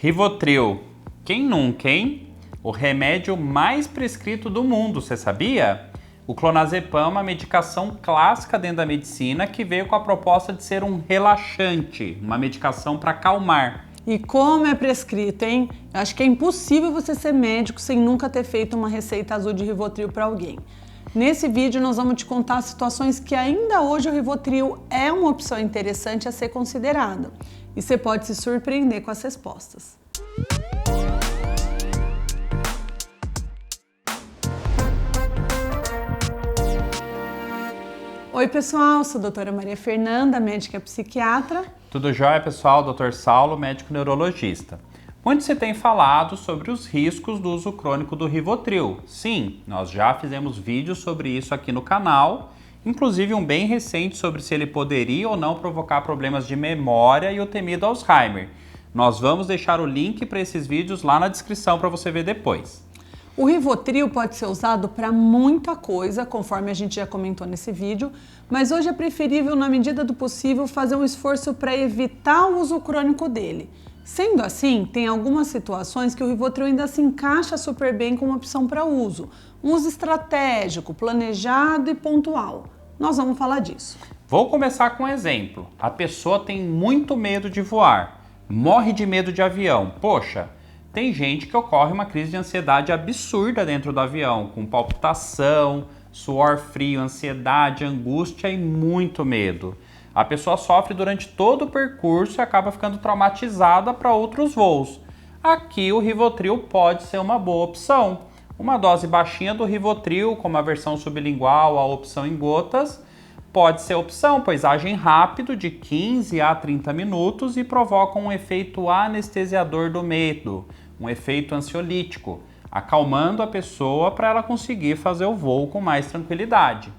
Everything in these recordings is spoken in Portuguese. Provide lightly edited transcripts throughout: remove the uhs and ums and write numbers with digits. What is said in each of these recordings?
Rivotril. Quem nunca, hein? O remédio mais prescrito do mundo, você sabia? O clonazepam é uma medicação clássica dentro da medicina que veio com a proposta de ser um relaxante, uma medicação para acalmar. E como é prescrito, hein? Eu acho que é impossível você ser médico sem nunca ter feito uma receita azul de Rivotril para alguém. Nesse vídeo nós vamos te contar situações que ainda hoje o Rivotril é uma opção interessante a ser considerada. E você pode se surpreender com as respostas. Oi pessoal, sou a doutora Maria Fernanda, médica psiquiatra. Tudo jóia, pessoal? Dr. Saulo, médico neurologista. Muito se tem falado sobre os riscos do uso crônico do Rivotril. Sim, nós já fizemos vídeos sobre isso aqui no canal, inclusive um bem recente sobre se ele poderia ou não provocar problemas de memória e o temido Alzheimer. Nós vamos deixar o link para esses vídeos lá na descrição para você ver depois. O Rivotril pode ser usado para muita coisa, conforme a gente já comentou nesse vídeo, mas hoje é preferível, na medida do possível, fazer um esforço para evitar o uso crônico dele. Sendo assim, tem algumas situações que o Rivotril ainda se encaixa super bem como opção para uso. Um uso estratégico, planejado e pontual. Nós vamos falar disso. Vou começar com um exemplo. A pessoa tem muito medo de voar, morre de medo de avião. Poxa, tem gente que ocorre uma crise de ansiedade absurda dentro do avião, com palpitação, suor frio, ansiedade, angústia e muito medo. A pessoa sofre durante todo o percurso e acaba ficando traumatizada para outros voos. Aqui o Rivotril pode ser uma boa opção. Uma dose baixinha do Rivotril, como a versão sublingual, a opção em gotas, pode ser opção, pois agem rápido, de 15 a 30 minutos e provocam um efeito anestesiador do medo, um efeito ansiolítico, acalmando a pessoa para ela conseguir fazer o voo com mais tranquilidade.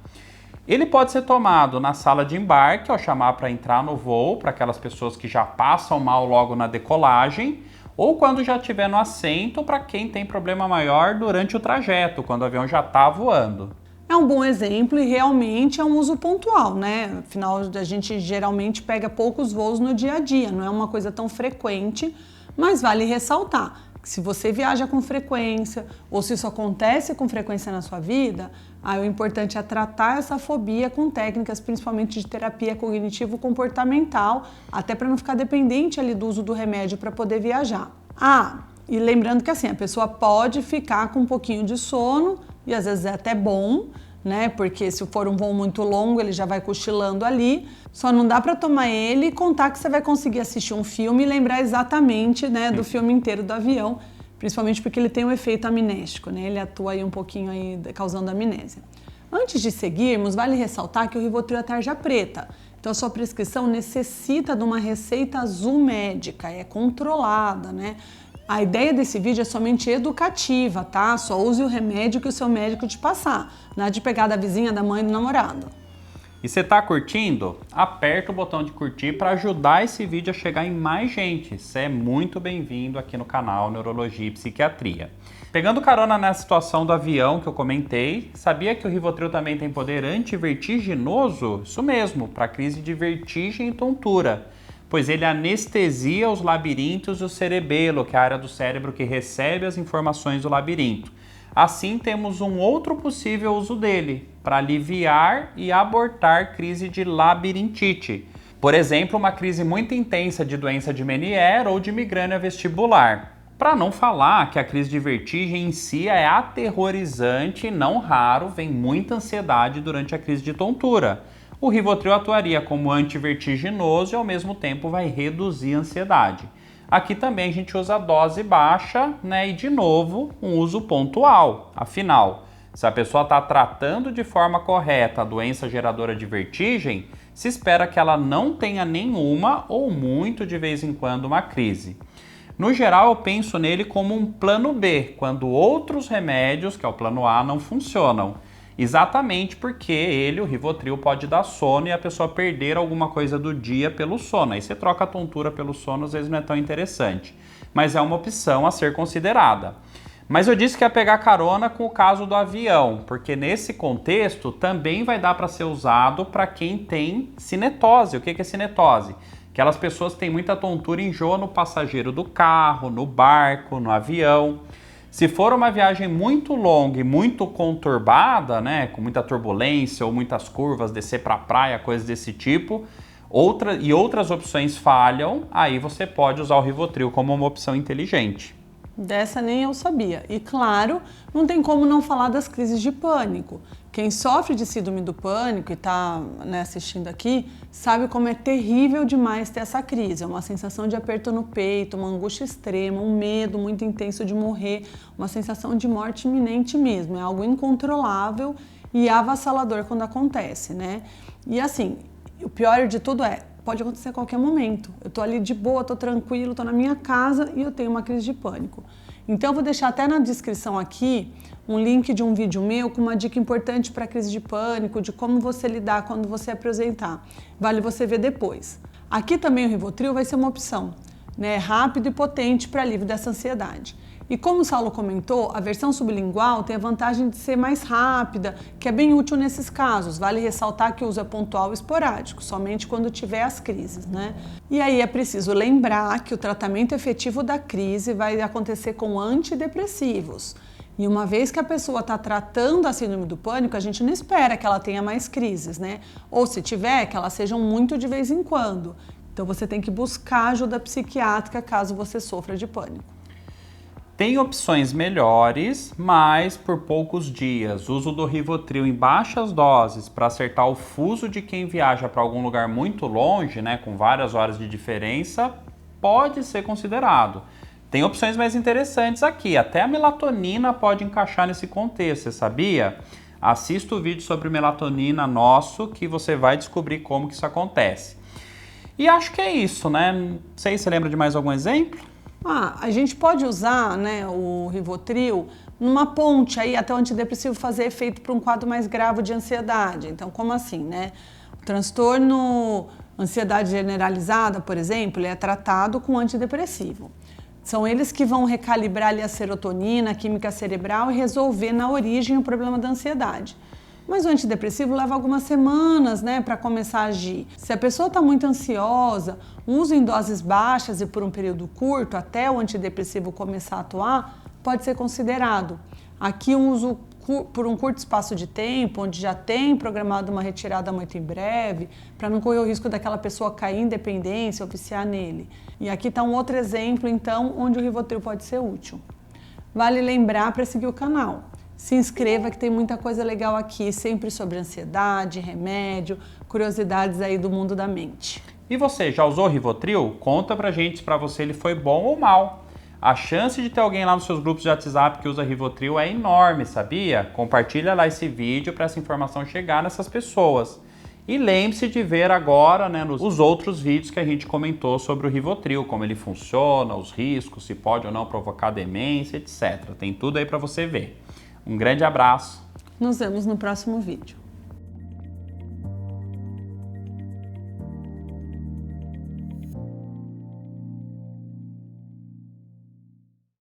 Ele pode ser tomado na sala de embarque, ao chamar para entrar no voo, para aquelas pessoas que já passam mal logo na decolagem, ou quando já estiver no assento, para quem tem problema maior durante o trajeto, quando o avião já está voando. É um bom exemplo e realmente é um uso pontual, né? Afinal, a gente geralmente pega poucos voos no dia a dia, não é uma coisa tão frequente, mas vale ressaltar que se você viaja com frequência ou se isso acontece com frequência na sua vida, o importante é tratar essa fobia com técnicas, principalmente de terapia cognitivo-comportamental, até para não ficar dependente ali do uso do remédio para poder viajar. E lembrando que assim, a pessoa pode ficar com um pouquinho de sono, e às vezes é até bom, né? Porque se for um voo muito longo, ele já vai cochilando ali. Só não dá para tomar ele e contar que você vai conseguir assistir um filme e lembrar exatamente, né, do filme inteiro do avião, principalmente porque ele tem um efeito amnésico, né? Ele atua aí um pouquinho aí causando amnésia. Antes de seguirmos, vale ressaltar que o Rivotril é tarja preta. Então a sua prescrição necessita de uma receita azul médica, é controlada, né? A ideia desse vídeo é somente educativa, tá? Só use o remédio que o seu médico te passar. Nada de pegar da vizinha, da mãe, do namorado. E você tá curtindo? Aperta o botão de curtir para ajudar esse vídeo a chegar em mais gente. Você é muito bem-vindo aqui no canal Neurologia e Psiquiatria. Pegando carona na situação do avião que eu comentei, sabia que o Rivotril também tem poder antivertiginoso? Isso mesmo, para crise de vertigem e tontura, pois ele anestesia os labirintos e o cerebelo, que é a área do cérebro que recebe as informações do labirinto. Assim, temos um outro possível uso dele, para aliviar e abortar crise de labirintite. Por exemplo, uma crise muito intensa de doença de Meniere ou de migrânia vestibular. Para não falar que a crise de vertigem em si é aterrorizante e não raro vem muita ansiedade durante a crise de tontura. O Rivotril atuaria como antivertiginoso e ao mesmo tempo vai reduzir a ansiedade. Aqui também a gente usa dose baixa, né? E de novo, um uso pontual. Afinal, se a pessoa está tratando de forma correta a doença geradora de vertigem, se espera que ela não tenha nenhuma ou muito de vez em quando uma crise. No geral, eu penso nele como um plano B, quando outros remédios, que é o plano A, não funcionam. Exatamente porque ele, o Rivotril, pode dar sono e a pessoa perder alguma coisa do dia pelo sono. Aí você troca a tontura pelo sono, às vezes não é tão interessante. Mas é uma opção a ser considerada. Mas eu disse que ia pegar carona com o caso do avião, porque nesse contexto também vai dar para ser usado para quem tem cinetose. O que é cinetose? Aquelas pessoas que têm muita tontura e enjoo no passageiro do carro, no barco, no avião. Se for uma viagem muito longa e muito conturbada, né, com muita turbulência ou muitas curvas, descer para a praia, coisas desse tipo, outras opções falham, aí você pode usar o Rivotril como uma opção inteligente. Dessa nem eu sabia. E claro, não tem como não falar das crises de pânico. Quem sofre de síndrome do pânico e está, né, assistindo aqui, sabe como é terrível demais ter essa crise. É uma sensação de aperto no peito, uma angústia extrema, um medo muito intenso de morrer, uma sensação de morte iminente mesmo. É algo incontrolável e avassalador quando acontece, né? E assim, o pior de tudo pode acontecer a qualquer momento. Eu tô ali de boa, tô tranquilo, tô na minha casa e eu tenho uma crise de pânico. Então eu vou deixar até na descrição aqui um link de um vídeo meu com uma dica importante para crise de pânico, de como você lidar quando você apresentar. Vale você ver depois. Aqui também o Rivotril vai ser uma opção, né? Rápido e potente para alívio dessa ansiedade. E como o Saulo comentou, a versão sublingual tem a vantagem de ser mais rápida, que é bem útil nesses casos. Vale ressaltar que o uso é pontual e esporádico, somente quando tiver as crises, né? E aí é preciso lembrar que o tratamento efetivo da crise vai acontecer com antidepressivos. E uma vez que a pessoa está tratando a síndrome do pânico, a gente não espera que ela tenha mais crises, né? Ou se tiver, que elas sejam muito de vez em quando. Então você tem que buscar ajuda psiquiátrica caso você sofra de pânico. Tem opções melhores, mas por poucos dias. O uso do Rivotril em baixas doses para acertar o fuso de quem viaja para algum lugar muito longe, né, com várias horas de diferença, pode ser considerado. Tem opções mais interessantes aqui, até a melatonina pode encaixar nesse contexto, você sabia? Assista o vídeo sobre melatonina nosso que você vai descobrir como que isso acontece. E acho que é isso, né? Não sei se você lembra de mais algum exemplo? A gente pode usar, né, o Rivotril numa ponte aí até o antidepressivo fazer efeito para um quadro mais grave de ansiedade. Então, como assim, né? O transtorno ansiedade generalizada, por exemplo, ele é tratado com antidepressivo. São eles que vão recalibrar ali a serotonina, a química cerebral e resolver na origem o problema da ansiedade. Mas o antidepressivo leva algumas semanas, né, para começar a agir. Se a pessoa está muito ansiosa, uso em doses baixas e por um período curto, até o antidepressivo começar a atuar, pode ser considerado. Aqui um uso por um curto espaço de tempo, onde já tem programado uma retirada muito em breve, para não correr o risco daquela pessoa cair em dependência ou viciar nele. E aqui está um outro exemplo, então, onde o Rivotril pode ser útil. Vale lembrar para seguir o canal. Se inscreva que tem muita coisa legal aqui, sempre sobre ansiedade, remédio, curiosidades aí do mundo da mente. E você, já usou o Rivotril? Conta pra gente se pra você ele foi bom ou mal. A chance de ter alguém lá nos seus grupos de WhatsApp que usa Rivotril é enorme, sabia? Compartilha lá esse vídeo para essa informação chegar nessas pessoas. E lembre-se de ver agora, né, os outros vídeos que a gente comentou sobre o Rivotril, como ele funciona, os riscos, se pode ou não provocar demência, etc. Tem tudo aí para você ver. Um grande abraço. Nos vemos no próximo vídeo.